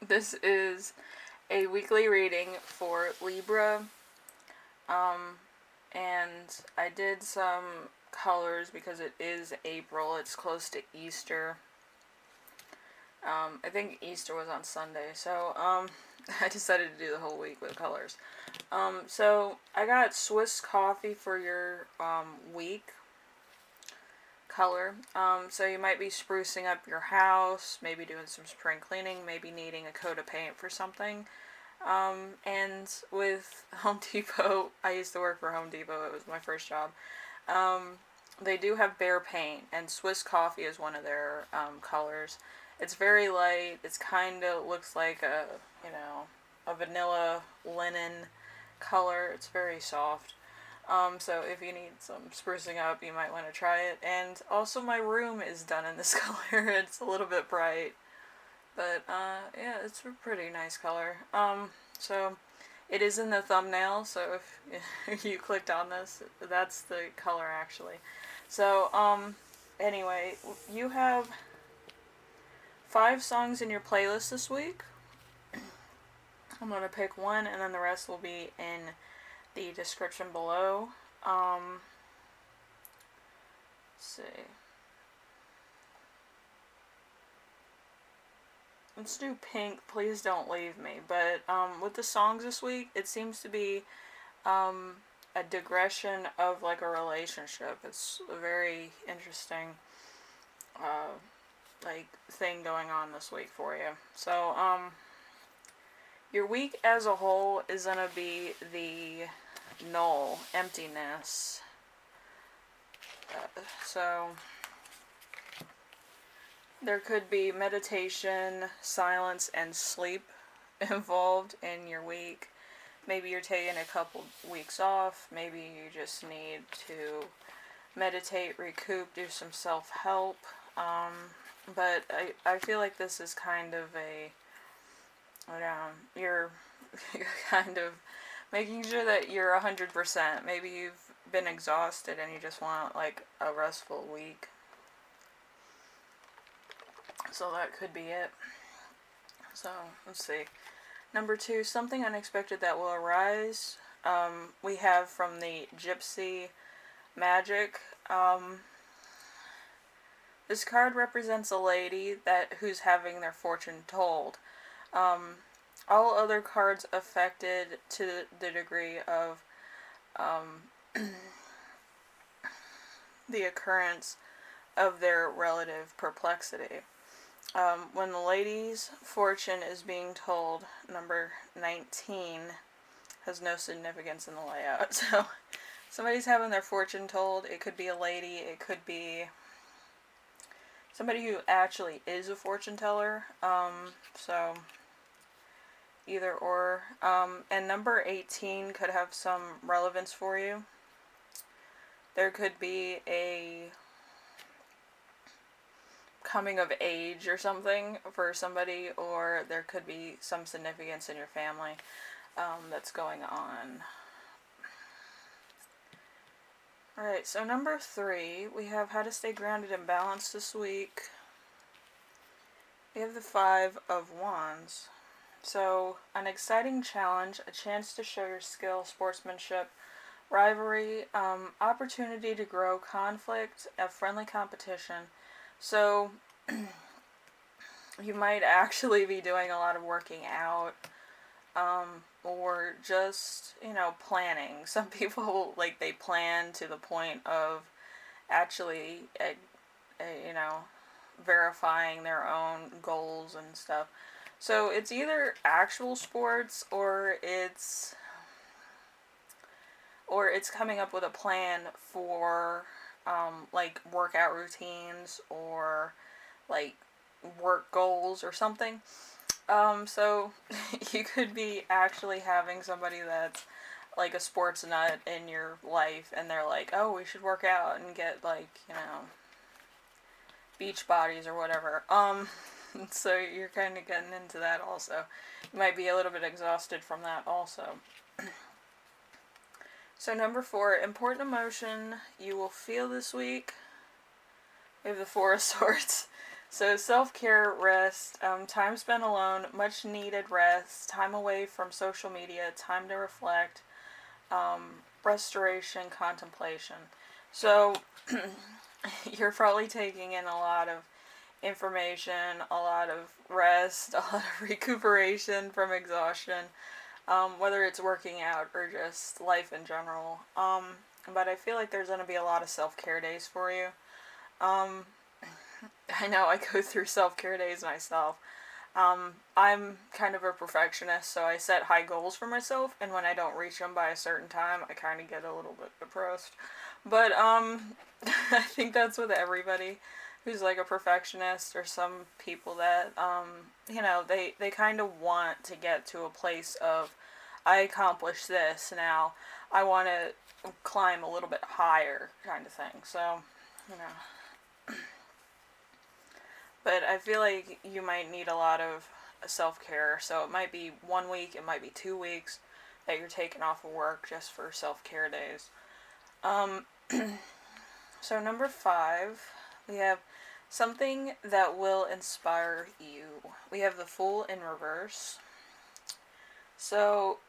This is a weekly reading for Libra, and I did some colors because it is April. It's close to Easter. I think Easter was on Sunday, so I decided to do the whole week with colors. So I got Swiss coffee for your week color. So you might be sprucing up your house, maybe doing some spring cleaning, maybe needing a coat of paint for something. And with Home Depot, I used to work for Home Depot, it was my first job. They do have Bear paint, and Swiss coffee is one of their colors. It's very light. It's kind of looks like a vanilla linen color. It's very soft. So if you need some sprucing up, you might want to try it. And also my room is done in this color. It's a little bit bright, but yeah, it's a pretty nice color. So it is in the thumbnail, so if you clicked on this, that's the color actually. So anyway, you have 5 songs in your playlist this week. I'm going to pick one, and then the rest will be in the description below. Let's see. Let's do Pink, Please Don't Leave Me. But with the songs this week, it seems to be a digression of like a relationship. It's a very interesting like thing going on this week for you. So your week as a whole is gonna be the null, emptiness. So there could be meditation, silence, and sleep involved in your week. Maybe you're taking a couple weeks off. Maybe you just need to meditate, recoup, do some self-help. But I feel like this is kind of you're kind of making sure that you're 100%. Maybe you've been exhausted and you just want like a restful week. So that could be it. So let's see. Number 2, something unexpected that will arise. We have from the Gypsy Magic. This card represents a lady who's having their fortune told. All other cards affected to the degree of the occurrence of their relative perplexity. When the lady's fortune is being told, number 19 has no significance in the layout. So somebody's having their fortune told. It could be a lady. It could be somebody who actually is a fortune teller. So either or. And number 18 could have some relevance for you. There could be a coming of age or something for somebody, or there could be some significance in your family that's going on. Alright, so number 3, we have how to stay grounded and balanced this week. We have the 5 of Wands. So, an exciting challenge, a chance to show your skill, sportsmanship, rivalry, opportunity to grow, conflict, a friendly competition. So, you might actually be doing a lot of working out, or just, planning. Some people, they plan to the point of actually, verifying their own goals and stuff. So, it's either actual sports, or it's coming up with a plan for workout routines or work goals or something. So you could be actually having somebody that's like a sports nut in your life, and they're like, oh, we should work out and get beach bodies or whatever. So you're kind of getting into that also. You might be a little bit exhausted from that also. So number 4, important emotion you will feel this week. We have the 4 of Swords. So self-care, rest, time spent alone, much needed rest, time away from social media, time to reflect, restoration, contemplation. So you're probably taking in a lot of information, a lot of rest, a lot of recuperation from exhaustion, whether it's working out or just life in general. But I feel like there's going to be a lot of self-care days for you. Um, I know I go through self-care days myself. I'm kind of a perfectionist, so I set high goals for myself, and when I don't reach them by a certain time, I kind of get a little bit depressed. But, I think that's with everybody who's like a perfectionist, or some people that, they kind of want to get to a place of, I accomplished this, now I want to climb a little bit higher kind of thing. So, you know. But I feel like you might need a lot of self-care. So it might be 1 week, it might be 2 weeks that you're taking off of work just for self-care days. Um, so number 5, we have something that will inspire you. We have the Fool in reverse. So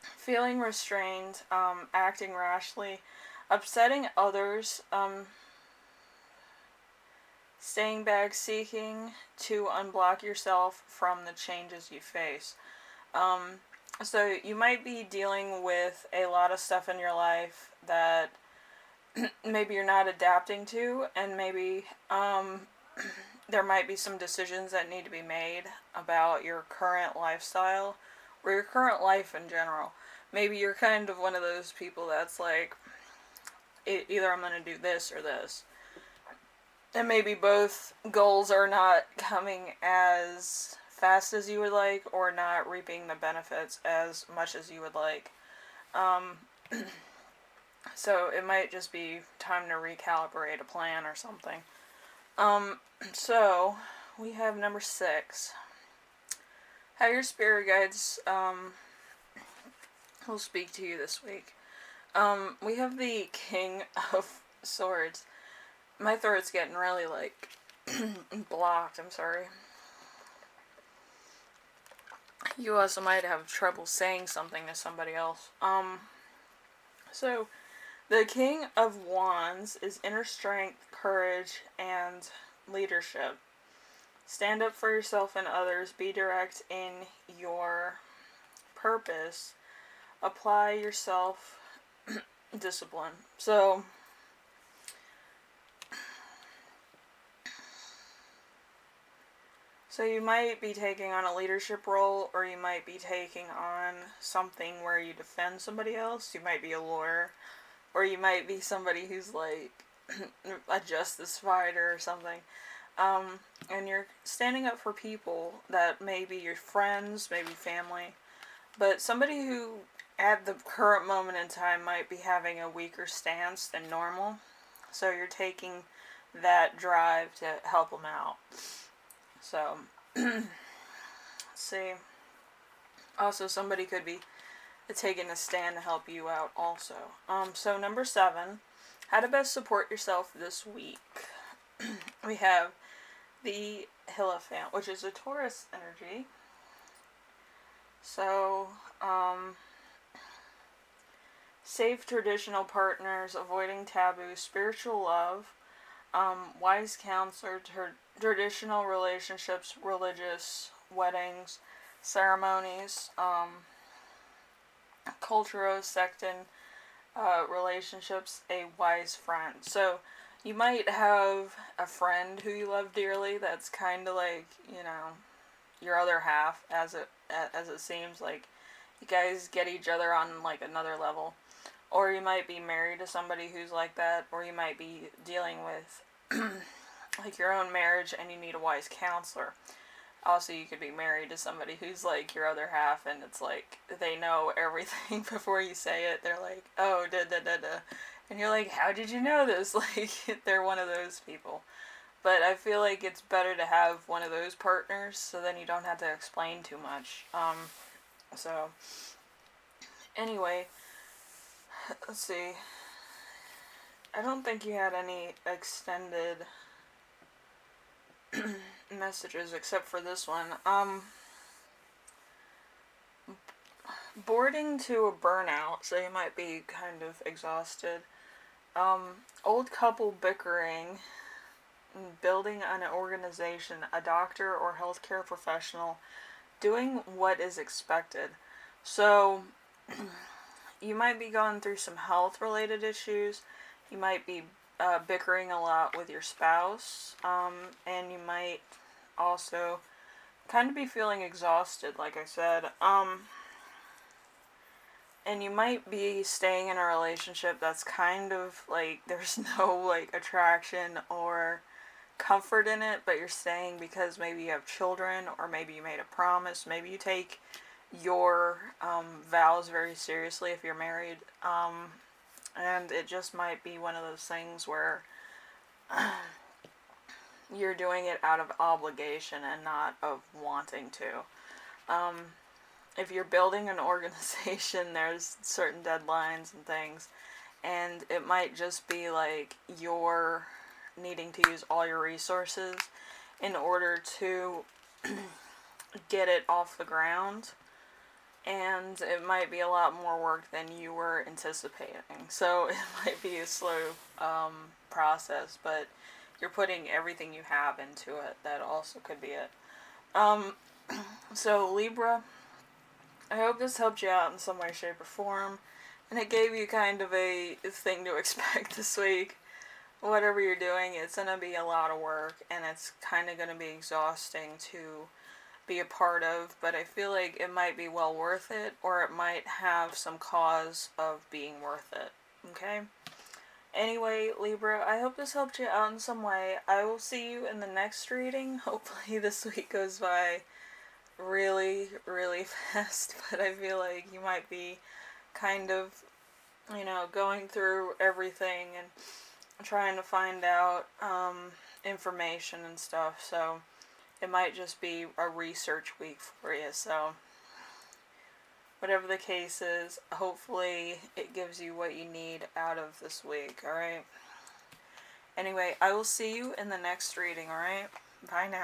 feeling restrained, acting rashly, upsetting others, staying back, seeking to unblock yourself from the changes you face. So you might be dealing with a lot of stuff in your life that maybe you're not adapting to, and maybe there might be some decisions that need to be made about your current lifestyle or your current life in general. Maybe you're kind of one of those people that's like, either I'm going to do this or this. And maybe both goals are not coming as fast as you would like, or not reaping the benefits as much as you would like. Um, so it might just be time to recalibrate a plan or something. So we have number 6. How your spirit guides will speak to you this week. We have the King of Swords. My throat's getting really, blocked, I'm sorry. You also might have trouble saying something to somebody else. So, the King of Wands is inner strength, courage, and leadership. Stand up for yourself and others, be direct in your purpose, apply yourself discipline. So you might be taking on a leadership role, or you might be taking on something where you defend somebody else. You might be a lawyer, or you might be somebody who's like a justice fighter or something. And you're standing up for people that may be your friends, maybe family, but somebody who at the current moment in time might be having a weaker stance than normal. So you're taking that drive to help them out. So, let's see. Also, somebody could be taking a stand to help you out also. So number 7, how to best support yourself this week. We have the Hierophant, which is a Taurus energy. So, safe traditional partners, avoiding taboo, spiritual love, wise counselor, traditional relationships, religious, weddings, ceremonies, cultural, sectan, relationships, a wise friend. So you might have a friend who you love dearly that's kind of like, your other half, as it seems like you guys get each other on like another level. Or you might be married to somebody who's like that, or you might be dealing with like your own marriage and you need a wise counselor. Also, you could be married to somebody who's like your other half, and it's like they know everything before you say it. They're like, oh, da da da da. And you're like, how did you know this? Like, they're one of those people. But I feel like it's better to have one of those partners, so then you don't have to explain too much. So, anyway, let's see. I don't think you had any extended messages except for this one. Boarding to a burnout, so you might be kind of exhausted. Old couple bickering, building an organization, a doctor or healthcare professional, doing what is expected. So, you might be going through some health related issues. You might be bickering a lot with your spouse. And you might also kind of be feeling exhausted, like I said. And you might be staying in a relationship that's kind of like there's no like attraction or comfort in it, but you're staying because maybe you have children, or maybe you made a promise, maybe you take your vows very seriously if you're married, and it just might be one of those things where you're doing it out of obligation and not of wanting to. If you're building an organization, there's certain deadlines and things, and it might just be like you're needing to use all your resources in order to get it off the ground, and it might be a lot more work than you were anticipating. So it might be a slow process, but you're putting everything you have into it. That also could be it. So Libra, I hope this helped you out in some way, shape, or form, and it gave you kind of a thing to expect this week. Whatever you're doing, it's going to be a lot of work, and it's kind of going to be exhausting to be a part of, but I feel like it might be well worth it, or it might have some cause of being worth it, okay? Anyway, Libra, I hope this helped you out in some way. I will see you in the next reading. Hopefully this week goes by really, really fast, but I feel like you might be kind of, going through everything and trying to find out information and stuff, so it might just be a research week for you. So whatever the case is, hopefully it gives you what you need out of this week, alright? Anyway, I will see you in the next reading, alright? Bye now.